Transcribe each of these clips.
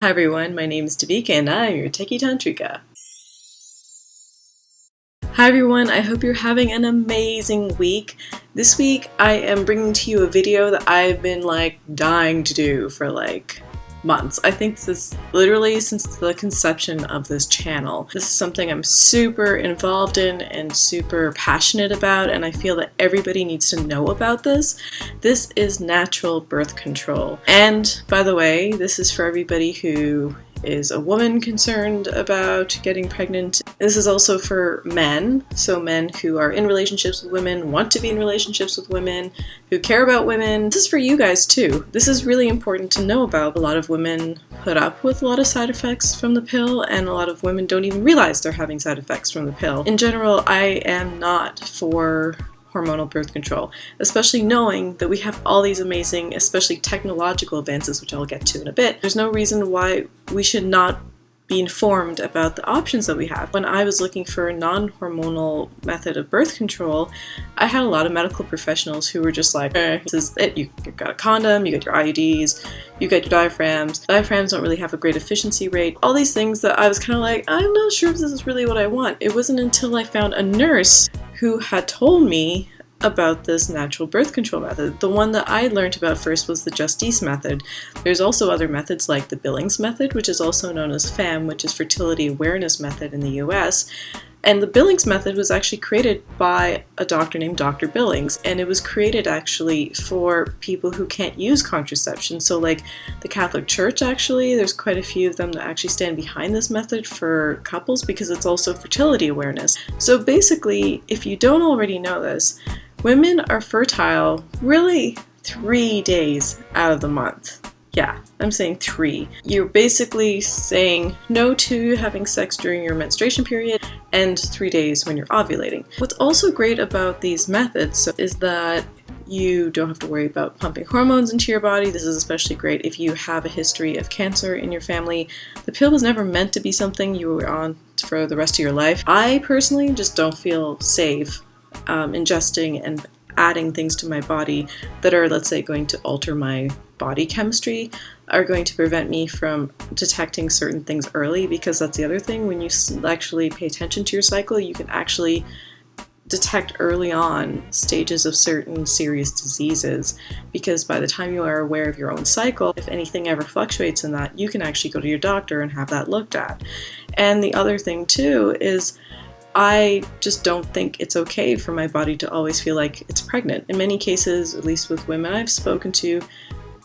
Hi everyone, my name is Devika and I'm your Techie Tantrika. Hi everyone, I hope you're having an amazing week. This week I am bringing to you a video that I've been dying to do for months. I think this is literally since the conception of this channel. This is something I'm super involved in and super passionate about, and I feel that everybody needs to know about this. This is natural birth control. And by the way, this is for everybody who is a woman concerned about getting pregnant. This is also for men, so men who are in relationships with women, want to be in relationships with women, who care about women. This is for you guys too. This is really important to know about. A lot of women put up with a lot of side effects from the pill, and a lot of women don't even realize they're having side effects from the pill. In general, I am not for hormonal birth control, especially knowing that we have all these amazing, especially technological advances, which I'll get to in a bit. There's no reason why we should not be informed about the options that we have. When I was looking for a non-hormonal method of birth control, I had a lot of medical professionals who were just like, this is it, you got a condom, you got your IUDs, you got your diaphragms. Diaphragms don't really have a great efficiency rate. All these things that I was kind of like, I'm not sure if this is really what I want. It wasn't until I found a nurse who had told me about this natural birth control method. The one that I learned about first was the Justisse method. There's also other methods like the Billings method, which is also known as FAM, which is fertility awareness method in the US. And the Billings method was actually created by a doctor named Dr. Billings, and it was created actually for people who can't use contraception. So like the Catholic Church, actually, there's quite a few of them that actually stand behind this method for couples because it's also fertility awareness. So basically, if you don't already know this, women are fertile really 3 days out of the month. Yeah, I'm saying 3. You're basically saying no to having sex during your menstruation period and 3 days when you're ovulating. What's also great about these methods is that you don't have to worry about pumping hormones into your body. This is especially great if you have a history of cancer in your family. The pill was never meant to be something you were on for the rest of your life. I personally just don't feel safe ingesting and adding things to my body that are, let's say, going to alter my body chemistry, are going to prevent me from detecting certain things early, because that's the other thing. When you actually pay attention to your cycle, you can actually detect early on stages of certain serious diseases, because by the time you are aware of your own cycle, if anything ever fluctuates in that, you can actually go to your doctor and have that looked at. And the other thing too is I just don't think it's okay for my body to always feel like it's pregnant. In many cases, at least with women I've spoken to,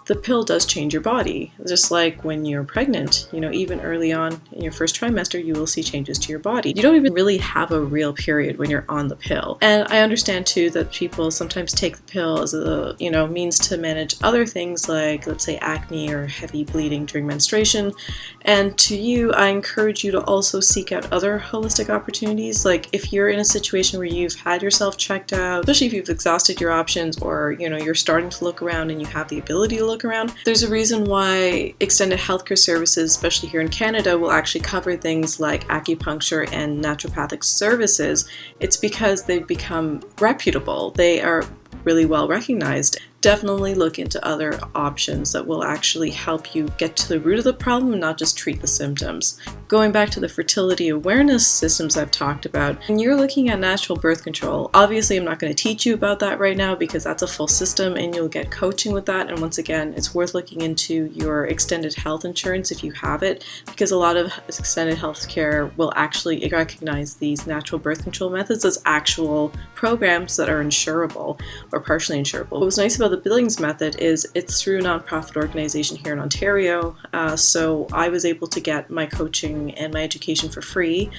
the pill does change your body. Just like when you're pregnant, even early on in your first trimester, you will see changes to your body. You don't even really have a real period when you're on the pill. And I understand too that people sometimes take the pill as a, means to manage other things like, let's say, acne or heavy bleeding during menstruation. And to you, I encourage you to also seek out other holistic opportunities. Like if you're in a situation where you've had yourself checked out, especially if you've exhausted your options, or, you're starting to look around and you have the ability to look around. There's a reason why extended healthcare services, especially here in Canada, will actually cover things like acupuncture and naturopathic services. It's because they've become reputable. They are really well recognized. Definitely look into other options that will actually help you get to the root of the problem and not just treat the symptoms. Going back to the fertility awareness systems I've talked about, when you're looking at natural birth control, obviously I'm not going to teach you about that right now because that's a full system and you'll get coaching with that. And once again, it's worth looking into your extended health insurance if you have it, because a lot of extended health care will actually recognize these natural birth control methods as actual programs that are insurable or partially insurable. What was nice about the Billings method is it's through a nonprofit organization here in Ontario, so I was able to get my coaching and my education for free.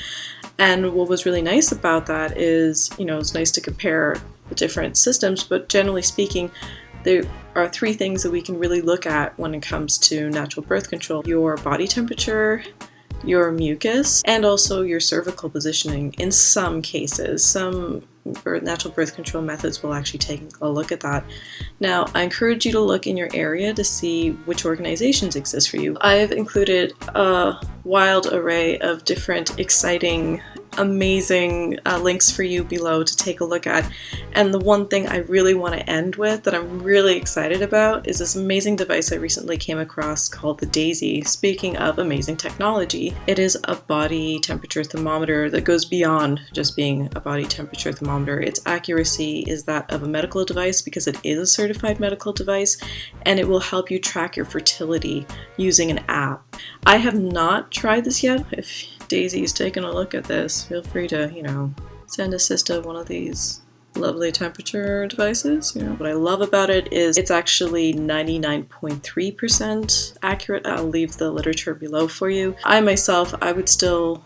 And what was really nice about that is, it's nice to compare the different systems, but generally speaking, there are 3 things that we can really look at when it comes to natural birth control: your body temperature, your mucus, and also your cervical positioning. In some cases, some natural birth control methods will actually take a look at that. Now, I encourage you to look in your area to see which organizations exist for you. I've included a wild array of different exciting amazing links for you below to take a look at. And the one thing I really want to end with that I'm really excited about is this amazing device I recently came across called the Daisy. Speaking of amazing technology, it is a body temperature thermometer that goes beyond just being a body temperature thermometer. Its accuracy is that of a medical device because it is a certified medical device, and it will help you track your fertility using an app. I have not tried this yet. If Daisy's taking a look at this, feel free to, send a sister one of these lovely temperature devices. What I love about it is it's actually 99.3% accurate. I'll leave the literature below for you. I would still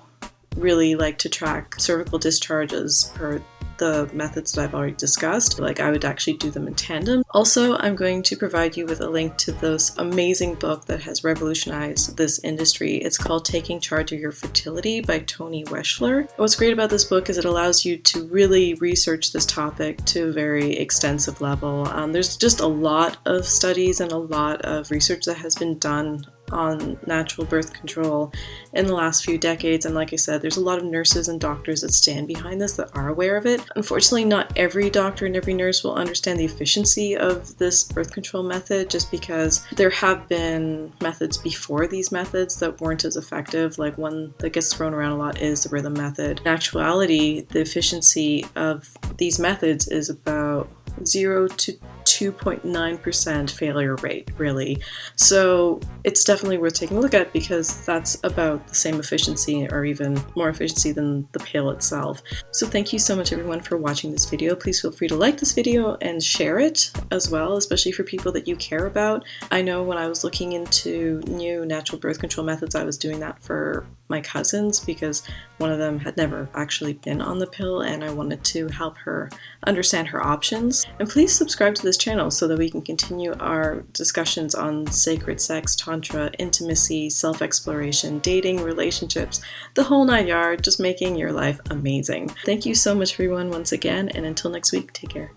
really like to track cervical discharges per the methods that I've already discussed. I would actually do them in tandem. Also, I'm going to provide you with a link to this amazing book that has revolutionized this industry. It's called Taking Charge of Your Fertility by Toni Weschler. What's great about this book is it allows you to really research this topic to a very extensive level. There's just a lot of studies and a lot of research that has been done on natural birth control in the last few decades, and like I said, there's a lot of nurses and doctors that stand behind this that are aware of it. Unfortunately, not every doctor and every nurse will understand the efficiency of this birth control method, just because there have been methods before these methods that weren't as effective. One that gets thrown around a lot is the rhythm method. In actuality, the efficiency of these methods is about 0 to 2.9% failure rate, really. So it's definitely worth taking a look at because that's about the same efficiency or even more efficiency than the pill itself. So thank you so much everyone for watching this video. Please feel free to like this video and share it as well, especially for people that you care about. I know when I was looking into new natural birth control methods, I was doing that for my cousins because one of them had never actually been on the pill, and I wanted to help her understand her options. And please subscribe to this channel so that we can continue our discussions on sacred sex, tantra, intimacy, self-exploration, dating, relationships, the whole 9 yards, just making your life amazing. Thank you so much everyone once again, and until next week, take care.